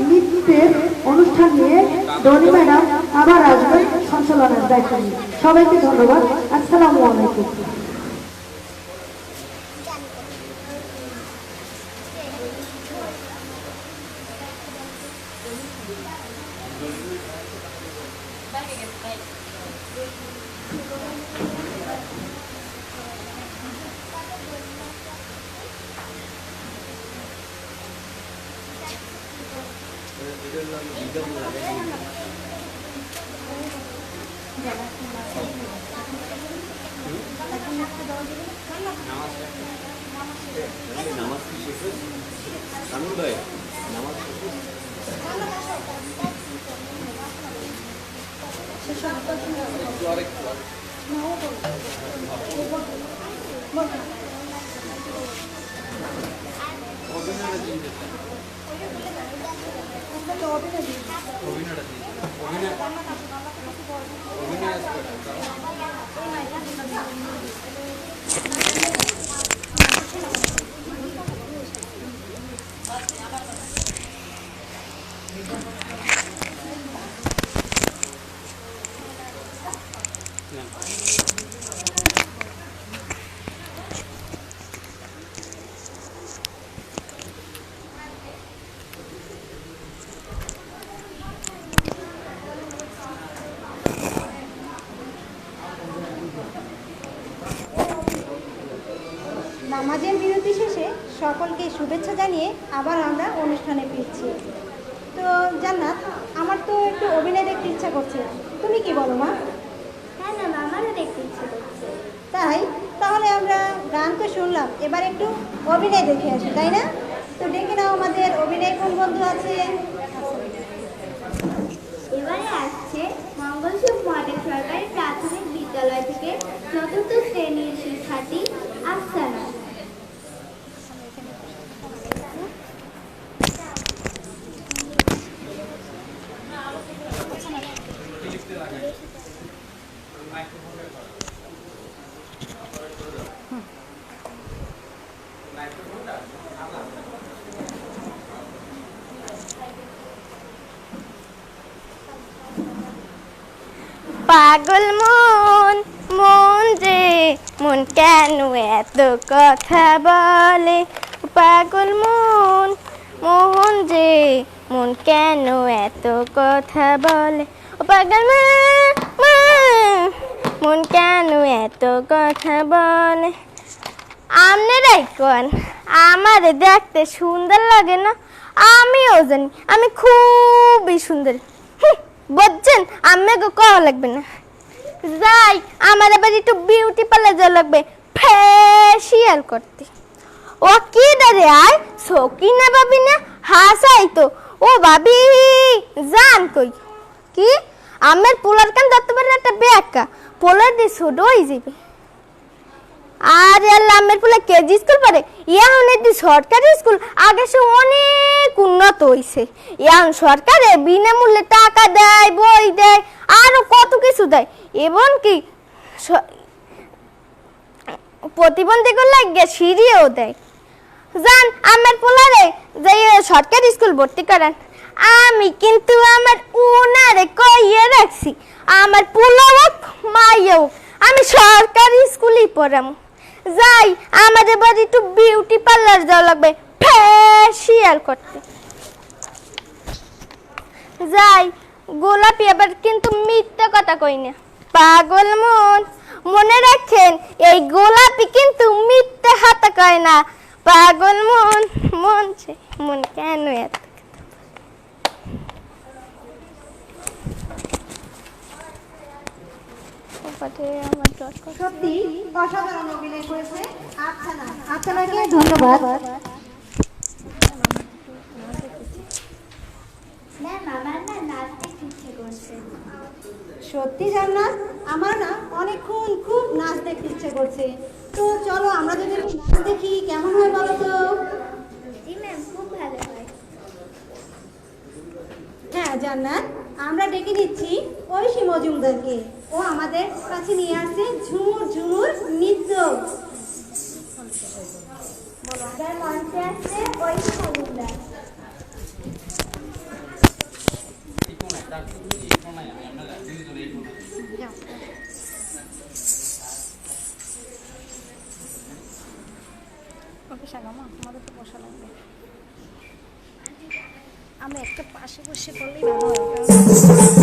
নৃত্যের অনুষ্ঠান নিয়ে ডলি ম্যাডাম আবার আসবেন সঞ্চালনের দায়িত্ব নিয়ে। সবাইকে ধন্যবাদ। আসসালামু আলাইকুম। নামাজের বিরতি শেষে সকলকে শুভেচ্ছা জানিয়ে আবার আমরা অনুষ্ঠানে ফিরছি। তো জান্নাত, আমার তো একটু অভিনয় দেখতে ইচ্ছা করছে, তুমি কি বলো মা? হ্যাঁ ম্যাম, আমারও দেখতে ইচ্ছে করছে। তাই তাহলে আমরা গান তো শুনলাম, এবার একটু অভিনয় দেখে আসি, তাই না? তো ডেকে নাও আমাদের অভিনয় কোন বন্ধু আছে। এবারে আসছে মঙ্গলসুখ মডেল সরকারি প্রাথমিক বিদ্যালয় থেকে ৪র্থ শ্রেণীর শিক্ষার্থী আফসানা। পাগল মন মন রে মন কেন এত কথা বলে, পাগল মন মোহন রে মন কেন এত কথা বলে, ও পাগল মন কেন এত কথা বলে। আপনারাই কোন আমার দেখতে সুন্দর লাগে না? আমিও জানি আমি খুবই সুন্দর, বুঝছেন? আমাকে কওয়া লাগবে না। যাই, আমার আবার একটু বিউটি পার্লার যাওয়া লাগবে ফেসিয়াল করতে। ও কি দাঁড়ে আয় সকিনা ভাবি না হাসাই তো, ও ভাবি জান কই কি আমার পোলার কান ধরতে পারে একটা বেকা পোলার দিয়ে ছোট হয়ে যাবে। আর আল্লাহ আমের পোলা কেজি স্কুল পড়ে এখন এটি সরকারি স্কুল আগে সে অনেক উন্নত হইছে এখন সরকারে বিনামূল্যে টাকা দেয় বই দেয় আরো কত কিছু দেয় এবং কি প্রতিবন্ধীদের লাগে সিঁড়িও দেয় জান আমার পোলারে যাই সরকারি স্কুল ভর্তি করেন আমি কিন্তু আমার উনারে কইয়ে রাখছি আমার পোলা হোক মাইয়া হোক আমি সরকারি স্কুলেই পড়াম যাই আমাদের বাড়ি একটু বিউটি পার্লার যাওয়া লাগবে ফেসিয়াল করতে যাই গোলাপি আবার কিন্তু মিথ্যা কথা কই না পাগল মন মনে রাখেন এই গোলাপি কিন্তু মিথ্যা হাতা কয় না পাগল মন মন মন কেন এত সত্যি অসাধারণ অভিনয় করেছে আর্চনাকে ধন্যবাদ। ম্যাম আমার না নাচতে ইচ্ছে করছে। সত্যি জান্নাত আমার না অনেকক্ষণ খুব নাচ দেখতে ইচ্ছে করছে। তো চলো আমরা যদি নাচ দেখি কেমন হয় বলো তো? জি ম্যাম খুব ভালো হয়। হ্যাঁ জান্নাত আমরা ডেকে নিচ্ছি ঐশী মজুমদারকে। ও আমাদের কাছে নিয়ে আসছে ঝুমুর ঝুমুর নৃত্য। মঞ্চে আসছে ঐশী মজুমদার। আমরা একটা পাশে বসে করলেই ভালো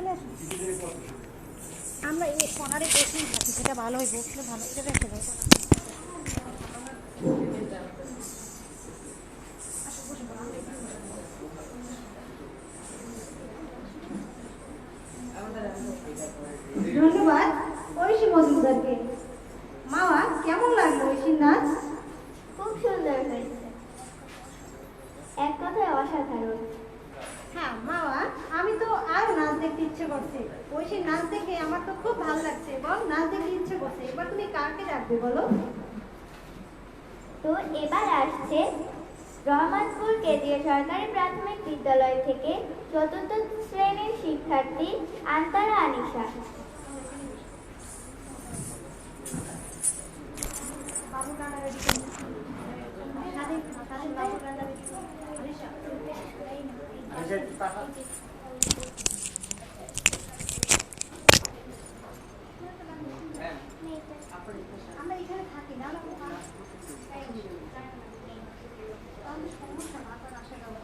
চলে আসুন। আমরা এই কর্নারে বসেই থাকি, সেটা ভালো হয়, বসলে ভালো, এটা রেখে দেবো। ধন্যবাদ ঐশী মজুমদারকে। মামা, কেমন লাগলো ঐশীর নাচ? খুব সুন্দর হয়েছে, এক কথায় অসাধারণ। হ্যাঁ মামা, আমি তো আরো নাচ দেখতে ইচ্ছে করছে। ঐশীর নাচ দেখে আমার তো খুব ভালো লাগছে এবং নাচ দেখতে ইচ্ছে করছে। এবার তুমি কাকে ডাকবে বলো? তো এবার আসছে রহমানপুর কেন্দ্রীয় সরকারি প্রাথমিক বিদ্যালয় থেকে ৪র্থ শ্রেণীর শিক্ষার্থী আন্তারা আনিশা। বাবু গানা রেডি করুন। তাদের বাবু গানা রেডি করুন। আনিশা, আমরা এখানে থাকি না, সমস্যা না, আপনার আশা করা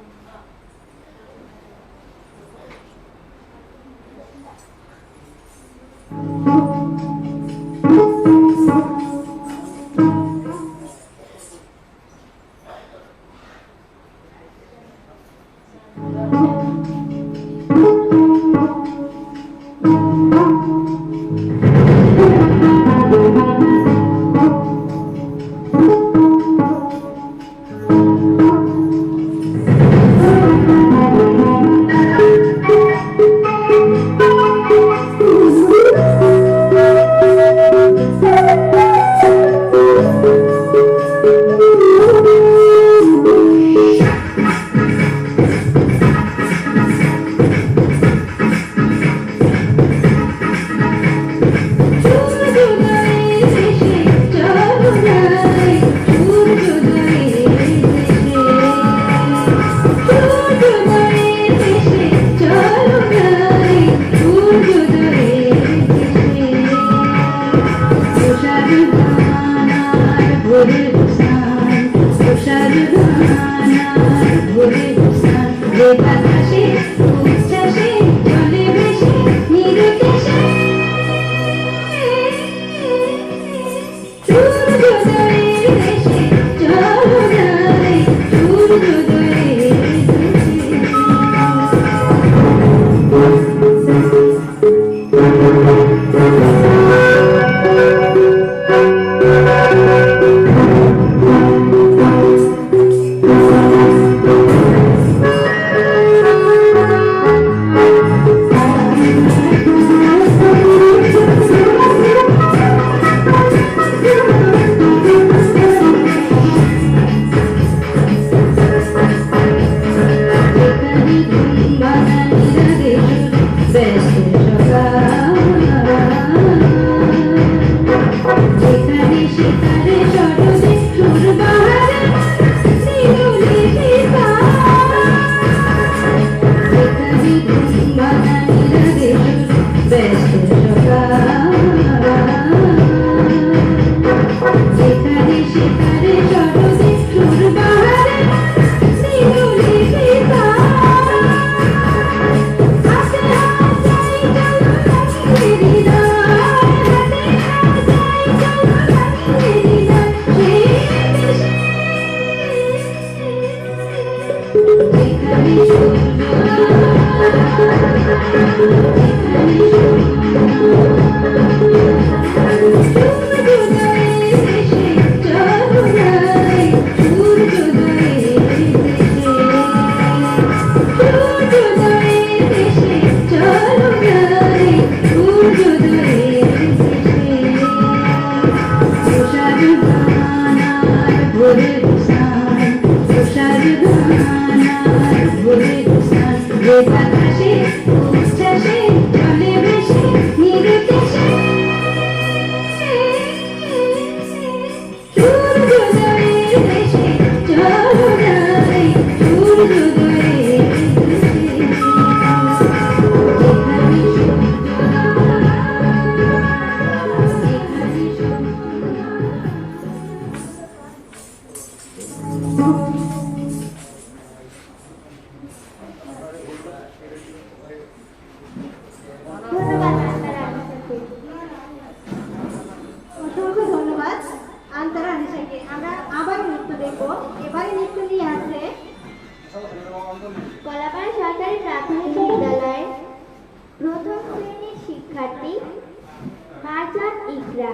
ইকরা।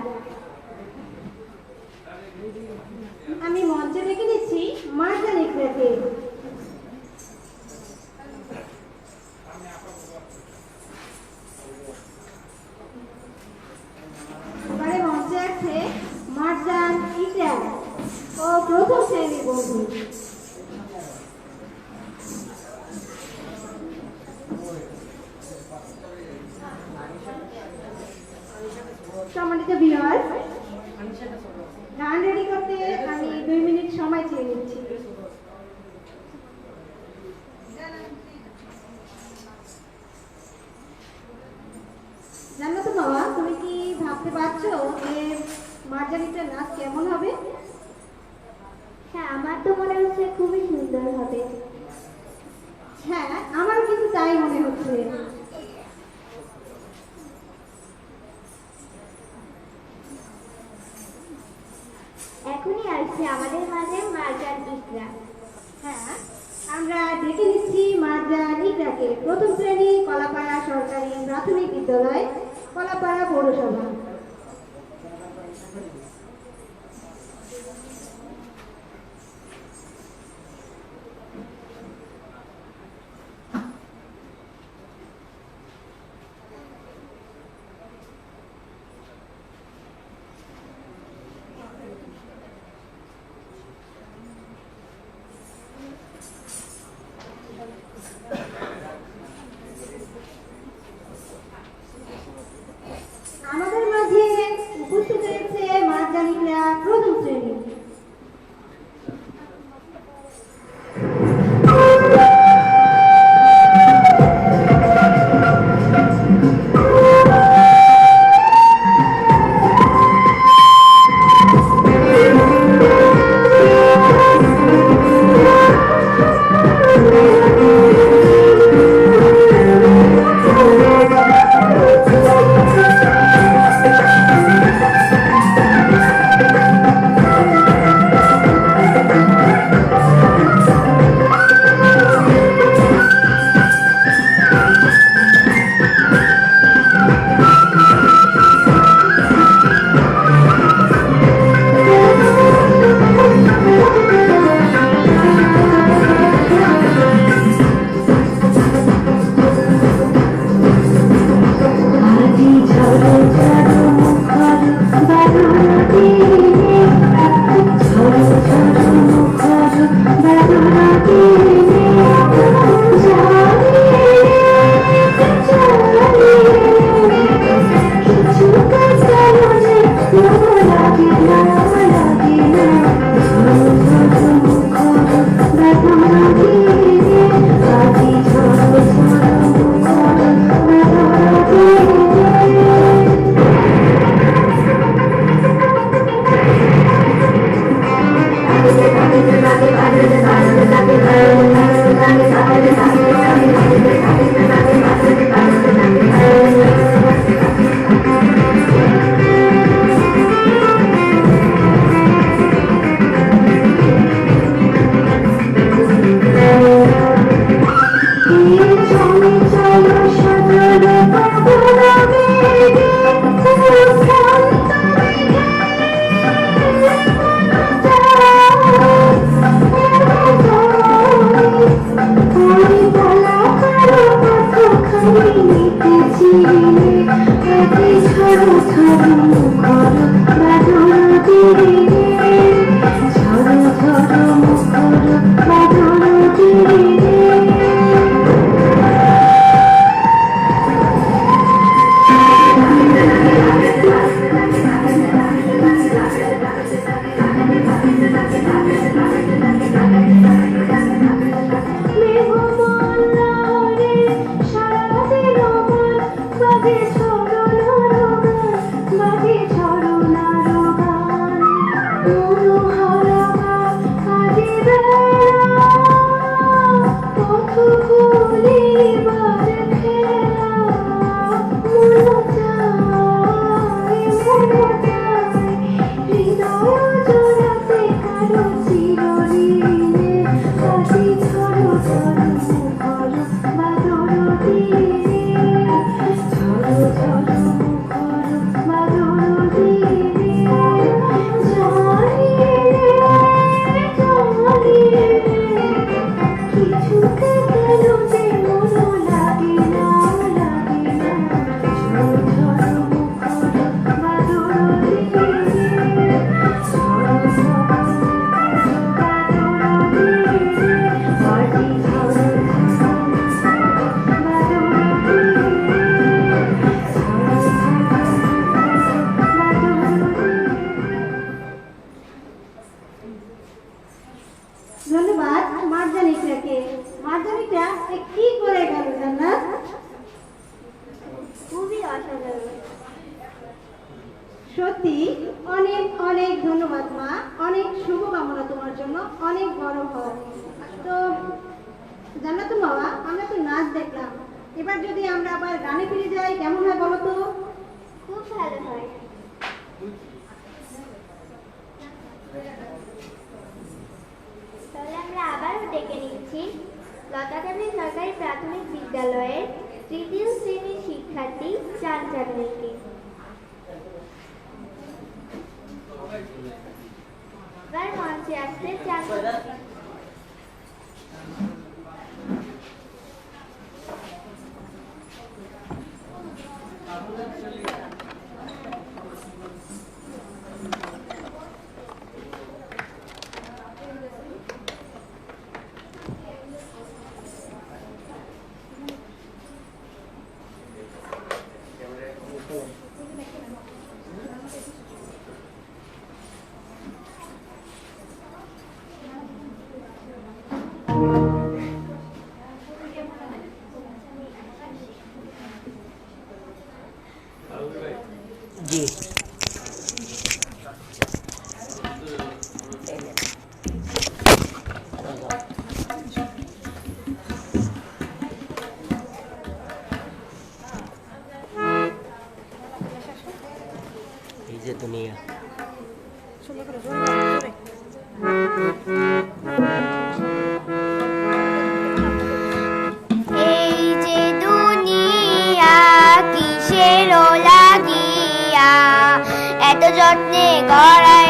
আমি মঞ্চে ডেকে নিচ্ছি মার্জান ইকরাকে। এবারে মঞ্চে আছে মার্জান ইকরা ও প্রথম শ্রেণীর বন্ধু। সম্মানিত ভিউয়ার্স, গান রেডি করতে আমি 2 মিনিট সময় চেয়ে নিচ্ছি। জানো তো বাবা, তুমি কি ভাবতে পারছো যে মার্জানিটার নাচ কেমন হবে? হ্যাঁ, আমার তো মনে হচ্ছে খুবই সুন্দর হবে। হ্যাঁ, আমারও কিন্তু তাই মনে হচ্ছে। এখনই আসছে আমাদের মাঝে মার্জান ইকরা। হ্যাঁ, আমরা ডেকে নিচ্ছি মার্জান ইকরাকে, প্রথম শ্রেণী, কলাপাড়া সরকারি প্রাথমিক বিদ্যালয়, কলাপাড়া পৌরসভা। আমাদের মাঝে উপস্থিত হয়েছে মার্জান ইকরা প্রথম শ্রেণী। জন্য অনেক বড় হয়। তো জান্নাত মামা, আমরা তো নাচ দেখলাম, এবার যদি আমরা আবার গানে ফিরে যাই কেমন হয় বলো তো? খুব ভালো হয়। তাহলে আমরা আবারও ডেকে নিচ্ছি লতাকান্দি সরকারি প্রাথমিক বিদ্যালয়ের তৃতীয় শ্রেণীর শিক্ষার্থী চান চাঁদনীকে। এবার মঞ্চে আসছে চান চাঁদনী। জি এই যে দুনিয়া এই যে দুনিয়া কিসের লাগিয়া এত যত্নে গড়াই